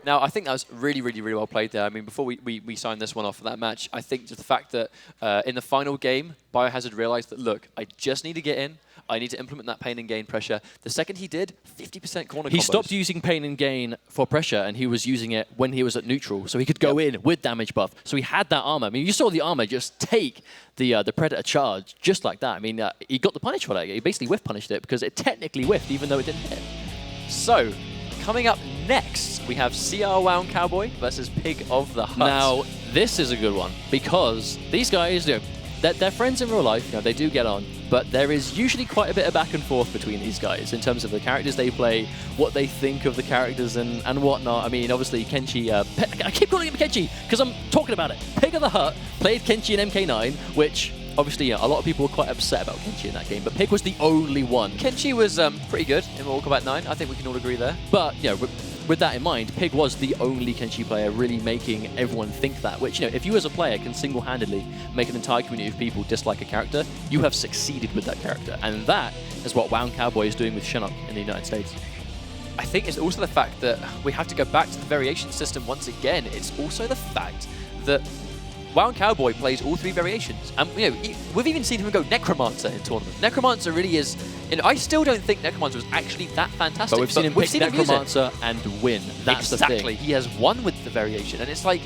Now, I think that was really, really, really well played there. I mean, before we signed this one off for that match, I think just the fact that in the final game, Biohazard realized that, look, I just need to get in. I need to implement that pain and gain pressure. The second he did, 50% corner combos. He stopped using pain and gain for pressure, and he was using it when he was at neutral, so he could go in with damage buff. So he had that armor. I mean, you saw the armor just take the Predator charge just like that. I mean, he got the punish for that. He basically whiff punished it because it technically whiffed, even though it didn't hit. So, coming up next, we have CR WoundCowboy versus Pig of the Hut. Now, this is a good one because these guys, you know, they're friends in real life. You know, they do get on, but there is usually quite a bit of back and forth between these guys in terms of the characters they play, what they think of the characters, and whatnot. I mean, obviously, Kenshi. I keep calling him Kenshi because I'm talking about it. Pig of the Hut played Kenshi in MK9, which. Obviously, a lot of people were quite upset about Kenshi in that game, but Pig was the only one. Kenshi was pretty good in Mortal Kombat 9. I think we can all agree there. But, you know, with that in mind, Pig was the only Kenshi player really making everyone think that, which, you know, if you as a player can single-handedly make an entire community of people dislike a character, you have succeeded with that character. And that is what WoundCowboy is doing with Shinnok in the United States. I think it's also the fact that we have to go back to the variation system once again. It's also the fact that WoundCowboy plays all three variations. And, you know, we've even seen him go Necromancer in tournaments. Necromancer really is... You know, I still don't think Necromancer was actually that fantastic. But we've seen him pick Necromancer and win. That's the thing. Exactly. He has won with the variation. And it's like...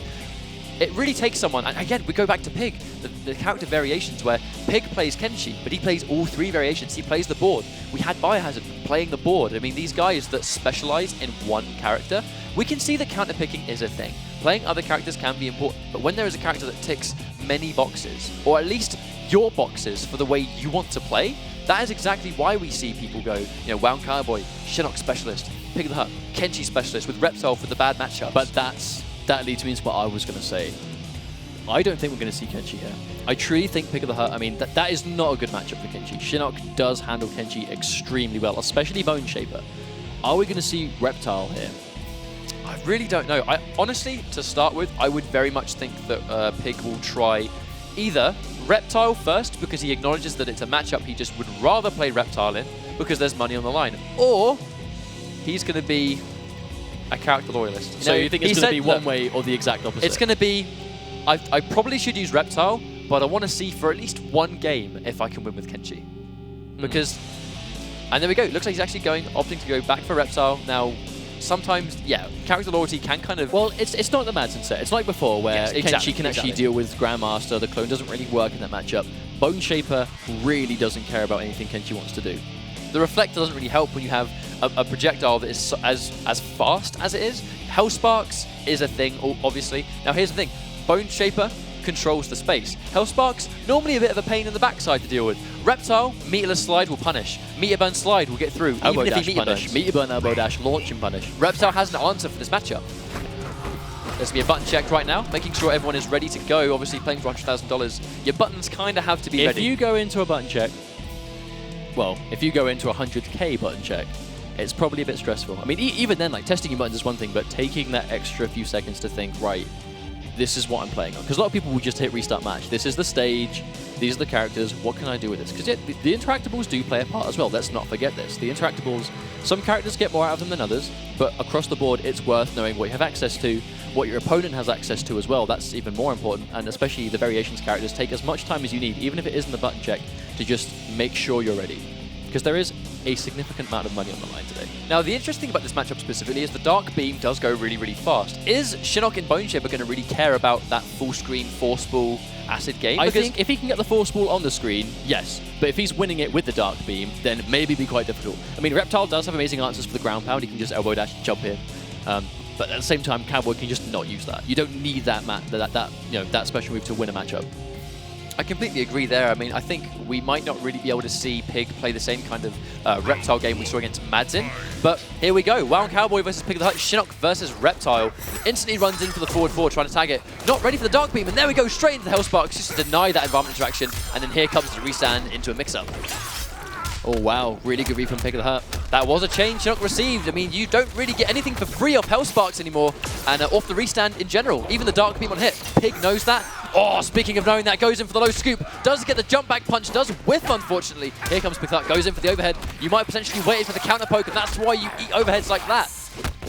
It really takes someone... And again, we go back to Pig. The character variations where Pig plays Kenshi, but he plays all three variations. He plays the board. We had Biohazard playing the board. I mean, these guys that specialize in one character, we can see that counter-picking is a thing. Playing other characters can be important, but when there is a character that ticks many boxes, or at least your boxes for the way you want to play, that is exactly why we see people go, you know, WoundCowboy, Shinnok Specialist, Pig of the Hut, Kenshi Specialist with Reptile for the bad matchups. But that leads me into what I was going to say. I don't think we're going to see Kenshi here. I truly think Pig of the Hut, I mean, that is not a good matchup for Kenshi. Shinnok does handle Kenshi extremely well, especially Bone Shaper. Are we going to see Reptile here? I really don't know. I honestly, to start with, I would very much think that Pig will try either Reptile first because he acknowledges that it's a matchup he just would rather play Reptile in because there's money on the line, or he's going to be a character loyalist. So you think it's going to be one way or the exact opposite? It's going to be, I probably should use Reptile, but I want to see for at least one game if I can win with Kenshi. Because, and there we go. It looks like he's actually opting to go back for Reptile. Now, sometimes, yeah, character loyalty can kind of... Well, it's not the Madsen set. It's like before, where Kenshi can actually deal with Grandmaster. The clone doesn't really work in that matchup. Bone Shaper really doesn't care about anything Kenshi wants to do. The Reflector doesn't really help when you have a projectile that is as fast as it is. Hellsparks is a thing, obviously. Now, here's the thing. Bone Shaper controls the space. Hellsparks, normally a bit of a pain in the backside to deal with. Reptile, Meterless Slide will punish. Meter Burn Slide will get through, elbow even if dash he Meter punish. burns. Meter Burn, Elbow Dash, Launch and Punish. Reptile has an answer for this matchup. There's going to be a button check right now, making sure everyone is ready to go. Obviously, playing for $100,000, your buttons kind of have to be ready. If you go into a button check, well, if you go into a 100K button check, it's probably a bit stressful. I mean, even then, like, testing your buttons is one thing, but taking that extra few seconds to think, right, this is what I'm playing on. Because a lot of people will just hit restart match. This is the stage. These are the characters. What can I do with this? Because yeah, the interactables do play a part as well. Let's not forget this. The interactables, some characters get more out of them than others, but across the board, it's worth knowing what you have access to, what your opponent has access to as well. That's even more important. And especially the variations characters take as much time as you need, even if it isn't the button check, to just make sure you're ready. Because there is a significant amount of money on the line today. Now, the interesting thing about this matchup specifically is the Dark Beam does go really, really fast. Is Shinnok and Bone Shaper going to really care about that full screen Force Ball acid game? I think if he can get the Force Ball on the screen, yes. But if he's winning it with the Dark Beam, then maybe it'd be quite difficult. I mean, Reptile does have amazing answers for the ground pound. He can just elbow dash and jump in. But at the same time, Cowboy can just not use that. You don't need that special move to win a matchup. I completely agree there. I mean, I think we might not really be able to see Pig play the same kind of Reptile game we saw against Madsen. But here we go. WoundCowboy versus Pig of the Hut. Shinnok versus Reptile. Instantly runs in for the forward four, trying to tag it. Not ready for the Dark Beam. And there we go, straight into the Hellsparks, just to deny that environment interaction. And then here comes the restand into a mix-up. Oh, wow. Really good read from Pig of the Hut. That was a chain Shinnok received. I mean, you don't really get anything for free off Hellsparks anymore, and off the restand in general. Even the Dark Beam on hit. Pig knows that. Oh, speaking of knowing that, goes in for the low scoop. Does get the jump back punch. Does whiff, unfortunately. Here comes Pig of the Hut. Goes in for the overhead. You might potentially wait for the counter poke, and that's why you eat overheads like that.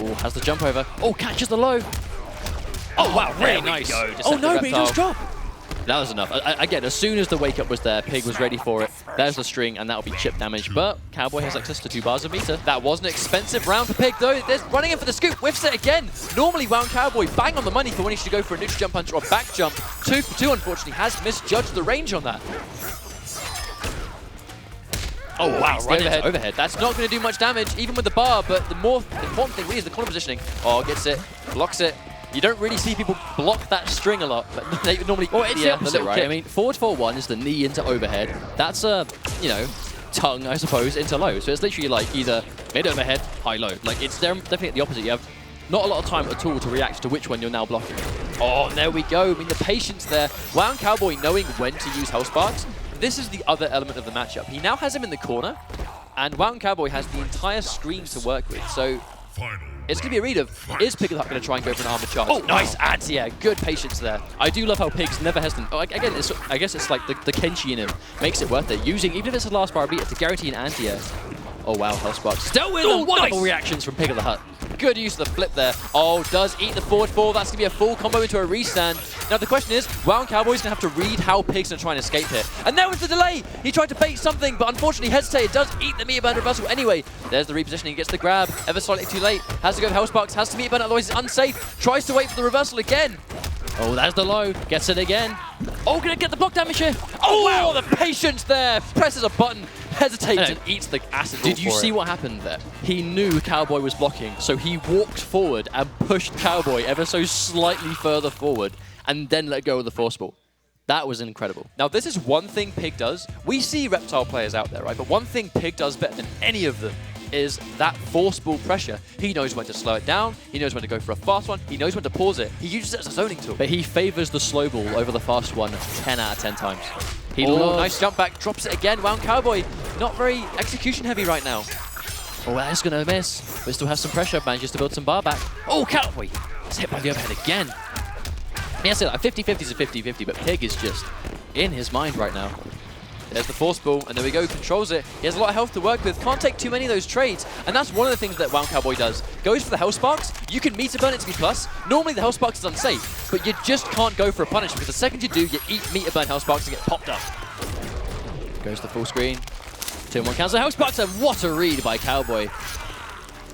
Oh, has the jump over. Oh, catches the low. Oh, wow, really nice. Oh, no, but he does drop. That was enough. Again, as soon as the wake-up was there, Pig was ready for it. There's the string, and that'll be chip damage. But Cowboy has access to 2 bars of meter. That was an expensive round for Pig, though. There's running in for the scoop. Whiffs it again. Normally, WoundCowboy bang on the money for when he should go for a neutral jump punch or a back jump. 2 for 2, unfortunately, has misjudged the range on that. Oh, wow, right into overhead. That's not going to do much damage, even with the bar, but the more important thing really is the corner positioning. Oh, gets it, blocks it. You don't really see people block that string a lot, but they normally... Well, it's the opposite, right? Kick. I mean, forward 4-1 is the knee into overhead. That's a, you know, tongue, I suppose, into low. So it's literally like either mid-overhead, high-low. Like, it's definitely the opposite. You have not a lot of time at all to react to which one you're now blocking. Oh, there we go. I mean, the patience there. WoundCowboy knowing when to use Hell Sparks. This is the other element of the matchup. He now has him in the corner, and WoundCowboy has the entire screen to work with. So it's going to be a read of, is Piglet going to try and go for an armor charge? Oh, nice anti-air. Good patience there. I do love how Pig's never hesitant. Oh, again, I guess it's like the Kenshi in him makes it worth it. Using, even if it's the last bar beat, to guarantee an anti-air. Oh, wow, Hell Sparks. Still with wonderful reactions from Pig of the Hut. Good use of the flip there. Oh, does eat the forward 4. That's going to be a full combo into a restand. Now, the question is, WoundCowboy's going to have to read how Pig's going to try and escape here. And there was the delay. He tried to bait something, but unfortunately hesitated. Does eat the meter burn reversal anyway. There's the repositioning. Gets the grab. Ever slightly too late. Has to go with Hell Sparks. Has to meter burn, otherwise it's unsafe. Tries to wait for the reversal again. Oh, that's the low. Gets it again. Oh, gonna get the block damage here. Oh, wow, the patience there. Presses a button, hesitates, and eats the acid. Did you see what happened there? He knew Cowboy was blocking, so he walked forward and pushed Cowboy ever so slightly further forward, and then let go of the force ball. That was incredible. Now, this is one thing Pig does. We see Reptile players out there, right? But one thing Pig does better than any of them is that force ball pressure. He knows when to slow it down. He knows when to go for a fast one. He knows when to pause it. He uses it as a zoning tool. But he favors the slow ball over the fast one 10 out of 10 times. Nice jump back. Drops it again. WoundCowboy, not very execution heavy right now. Oh, that's going to miss. But still has some pressure. Manages to build some bar back. Oh, Cowboy. It's hit by the overhead again. Yeah, I said like 50-50 is a 50-50, but Pig is just in his mind right now. There's the force ball, and there we go, controls it. He has a lot of health to work with, can't take too many of those trades, and that's one of the things that WoundCowboy does. Goes for the Hell Sparks, you can meter burn it to be plus. Normally the Hell Sparks is unsafe, but you just can't go for a punish, because the second you do, you eat meter burn Hell Sparks and get popped up. Goes to full screen. 2-1 cancel Hell Sparks, and what a read by Cowboy.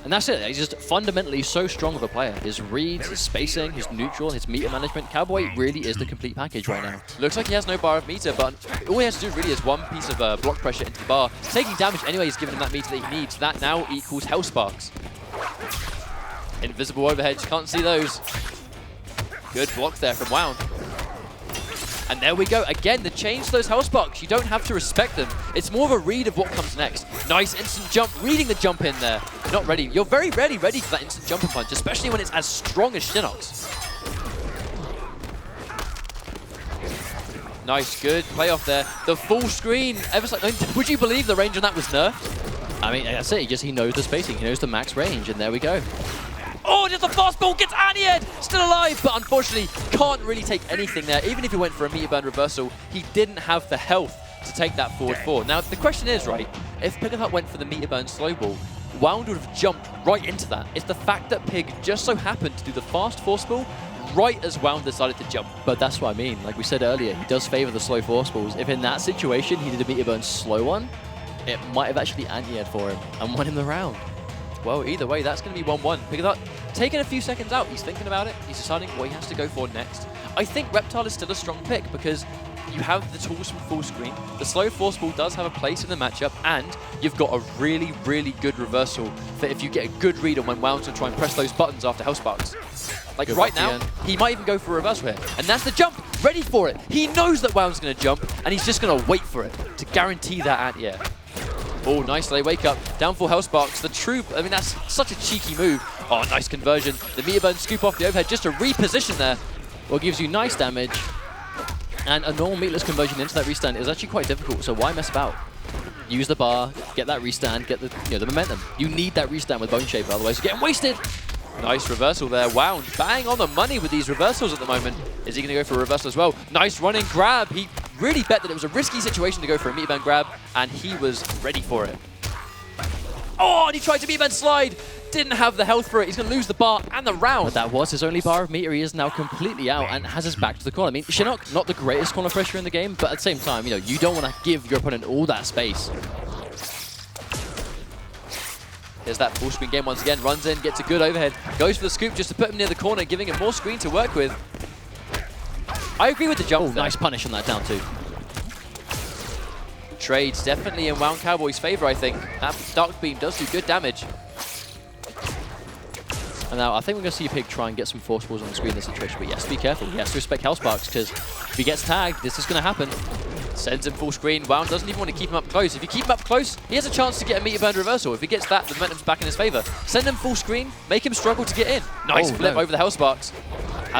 And that's it. He's just fundamentally so strong of a player. His reads, his spacing, his neutral, his meter management. Cowboy really is the complete package right now. Looks like he has no bar of meter, but all he has to do really is one piece of block pressure into the bar. Taking damage anyway is giving him that meter that he needs. That now equals Hell Sparks. Invisible overheads, can't see those. Good block there from Wound. And there we go. Again, the change to those Hell Sparks, you don't have to respect them. It's more of a read of what comes next. Nice instant jump, reading the jump in there. Not ready. You're very rarely ready for that instant jumping punch, especially when it's as strong as Shinnok's. Nice, good playoff there. The full screen. Would you believe the range on that was nerfed? I mean, that's it. He knows the spacing. He knows the max range, and there we go. Oh, just a fastball, gets anti-ed, still alive, but unfortunately can't really take anything there. Even if he went for a meter burn reversal, he didn't have the health to take that forward 4. Now, the question is, right, if Pig went for the meter burn slow ball, Wound would have jumped right into that. It's the fact that Pig just so happened to do the fast force ball right as Wound decided to jump. But that's what I mean. Like we said earlier, he does favor the slow force balls. If in that situation he did a meter burn slow one, it might have actually anti-ed for him and won him the round. Well, either way, that's going to be 1-1. Pig taking a few seconds out, he's thinking about it, he's deciding what he has to go for next. I think Reptile is still a strong pick because you have the tools from full screen, the slow force ball does have a place in the matchup, and you've got a really, really good reversal for if you get a good read on when Wound's going to try and press those buttons after Hell Sparks. Like right now, he might even go for a reversal here. And that's the jump, ready for it. He knows that Wound's going to jump, and he's just going to wait for it to guarantee that anti-air. Oh, nice, they wake up. Down for Hell Sparks. The troop, I mean, that's such a cheeky move. Oh, nice conversion. The meter burn scoop off the overhead just to reposition there. Well, gives you nice damage. And a normal meatless conversion into that restand is actually quite difficult, so why mess about? Use the bar, get that restand, get the momentum. You need that restand with Bone Shaper, otherwise you're getting wasted. Nice reversal there. Wound bang on the money with these reversals at the moment. Is he going to go for a reversal as well? Nice running grab. He really bet that it was a risky situation to go for a meter burn grab, and he was ready for it. Oh, and he tried to meter burn slide. didn't have the health for it. He's going to lose the bar and the round. But that was his only bar of meter. He is now completely out and has his back to the corner. I mean, Shinnok, not the greatest corner pressure in the game, but at the same time, you know, you don't want to give your opponent all that space. Here's that full screen game once again. Runs in, gets a good overhead, goes for the scoop just to put him near the corner, giving him more screen to work with. I agree with the jump. Nice punish on that down two. Trades definitely in WoundCowboy's favor, I think. That Dark Beam does do good damage. And now I think we're going to see Pig try and get some force balls on the screen in this situation, but he has to be careful. He has to respect Hellsparks, because if he gets tagged, this is going to happen. Sends him full screen. Wound doesn't even want to keep him up close. If you keep him up close, he has a chance to get a meter burn reversal. If he gets that, the momentum's back in his favor. Send him full screen, make him struggle to get in. Nice flip over the Hellsparks.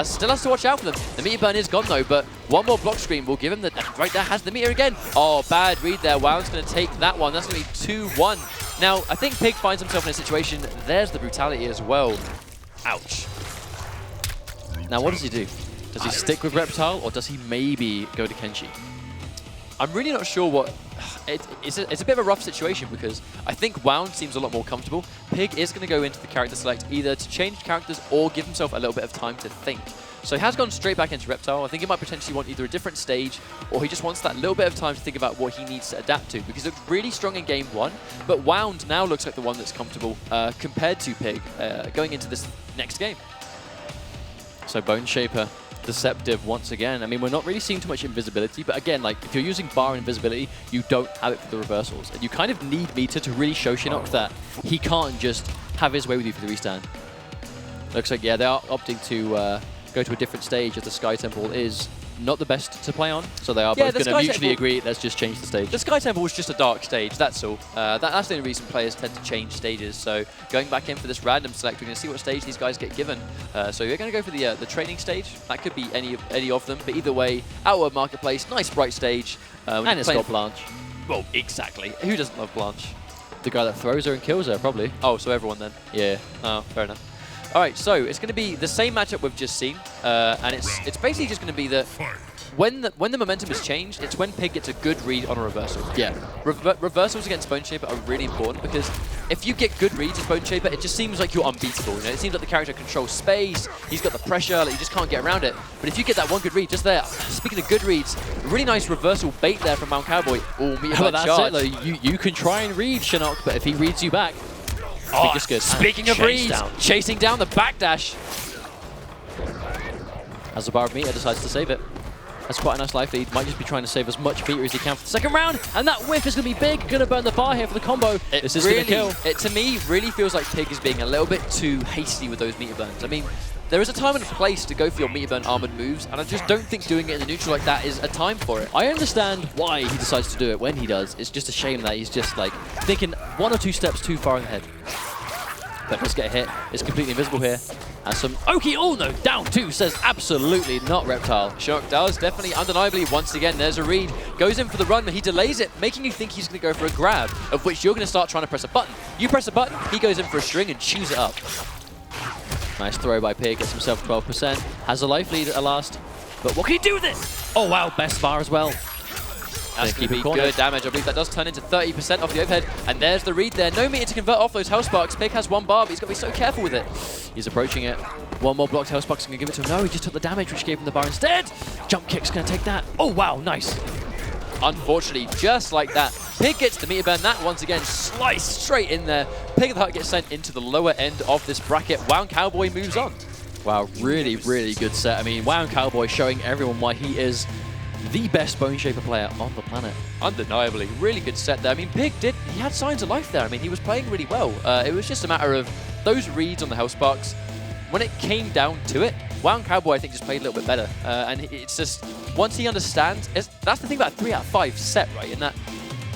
Still has to watch out for them. The meter burn is gone though, but one more block screen will give him the... Right there, has the meter again. Oh, bad read there. Wound's going to take that one. That's going to be 2-1. Now, I think Pig finds himself in a situation. There's the brutality as well. Ouch. Now, what does he do? Does he stick with Reptile, or does he maybe go to Kenshi? I'm really not sure what... It's a bit of a rough situation because I think Wound seems a lot more comfortable. Pig is going to go into the character select either to change characters or give himself a little bit of time to think. So he has gone straight back into Reptile. I think he might potentially want either a different stage or he just wants that little bit of time to think about what he needs to adapt to, because he looked really strong in game one, but Wound now looks like the one that's comfortable compared to Pig going into this next game. So Bone Shaper, deceptive once again. I mean, we're not really seeing too much invisibility, but again, like, if you're using bar invisibility, you don't have it for the reversals. And you kind of need meter to really show Shinnok that he can't just have his way with you for the restand. Looks like, yeah, they are opting to go to a different stage as the Sky Temple is not the best to play on, so they are both going to mutually agree, let's just change the stage. The Sky Temple was just a dark stage, that's all. That's the only reason players tend to change stages, so going back in for this random select, we're going to see what stage these guys get given. So we're going to go for the training stage. That could be any of them, but either way, Outward Marketplace, nice bright stage. And it's got Blanche. Well, exactly. Who doesn't love Blanche? The guy that throws her and kills her, probably. Oh, so everyone then? Yeah. Oh, fair enough. All right, so it's going to be the same matchup we've just seen, and it's basically just going to be that when the momentum is changed, it's when Pig gets a good read on a reversal. Yeah. Reversals against Bone Shaper are really important because if you get good reads as Bone Shaper, it just seems like you're unbeatable. You know? It seems like the character controls space, he's got the pressure, like you just can't get around it. But if you get that one good read just there, speaking of good reads, really nice reversal bait there from WoundCowboy. Oh, meter burn charge. That's it, like, you can try and read Shinnok, but if he reads you back, oh, it's good. Speaking of reads, chasing down the backdash. As the bar of meter decides to save it. That's quite a nice life lead. Might just be trying to save as much meter as he can for the second round. And that whiff is going to be big. Going to burn the bar here for the combo. This is going to kill. It, to me, really feels like Pig is being a little bit too hasty with those meter burns. I mean, there is a time and a place to go for your meter burn armored moves, and I just don't think doing it in the neutral like that is a time for it. I understand why he decides to do it when he does. It's just a shame that he's just like thinking one or two steps too far ahead. But let's get a hit. It's completely invisible here. And some Oki, oh no, down two, says absolutely not Reptile. Shinnok does, definitely, undeniably. Once again, there's a read. Goes in for the run, but he delays it, making you think he's going to go for a grab, of which you're going to start trying to press a button. You press a button, he goes in for a string and chews it up. Nice throw by Pig, gets himself 12%. Has a life lead at last. But what can he do with it? Oh wow, best bar as well. That's going to be good damage. I believe that does turn into 30% off the overhead. And there's the read there. No meter to convert off those Hellsparks. Pig has one bar, but he's got to be so careful with it. He's approaching it. One more blocked Hellsparks going to give it to him. No, he just took the damage, which gave him the bar instead. Jump kick's going to take that. Oh, wow, nice. Unfortunately, just like that, Pig gets the meter burn. That once again sliced straight in there. Pig of the Hut gets sent into the lower end of this bracket. WoundCowboy moves on. Wow, really, really good set. I mean, WoundCowboy showing everyone why he is the best Bone Shaper player on the planet. Undeniably, really good set there. I mean, Pig he had signs of life there. I mean, he was playing really well. It was just a matter of those reads on the Hellsparks. When it came down to it, WoundCowboy, I think, just played a little bit better. And it's just, once he understands, that's the thing about a 3 out of 5 set, right? In that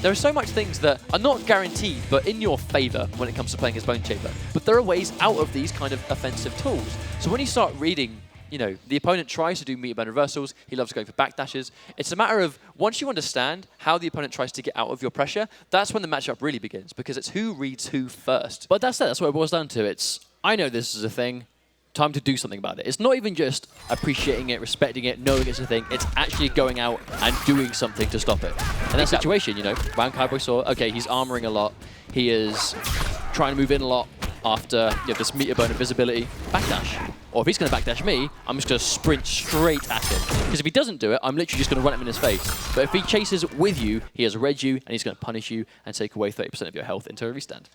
there are so much things that are not guaranteed, but in your favor when it comes to playing as Bone Shaper. But there are ways out of these kind of offensive tools. So when you start reading, you know, the opponent tries to do meter burn reversals, he loves going for backdashes. It's a matter of, once you understand how the opponent tries to get out of your pressure, that's when the matchup really begins, because it's who reads who first. But that's it, that's what it boils down to. It's, I know this is a thing, time to do something about it. It's not even just appreciating it, respecting it, knowing it's a thing, it's actually going out and doing something to stop it. In that situation, you know, WoundCowboy saw, okay, he's armoring a lot, he is trying to move in a lot, after you have this meter burn invisibility, backdash. Or if he's going to backdash me, I'm just going to sprint straight at him. Because if he doesn't do it, I'm literally just going to run him in his face. But if he chases with you, he has read you, and he's going to punish you and take away 30% of your health into a restand.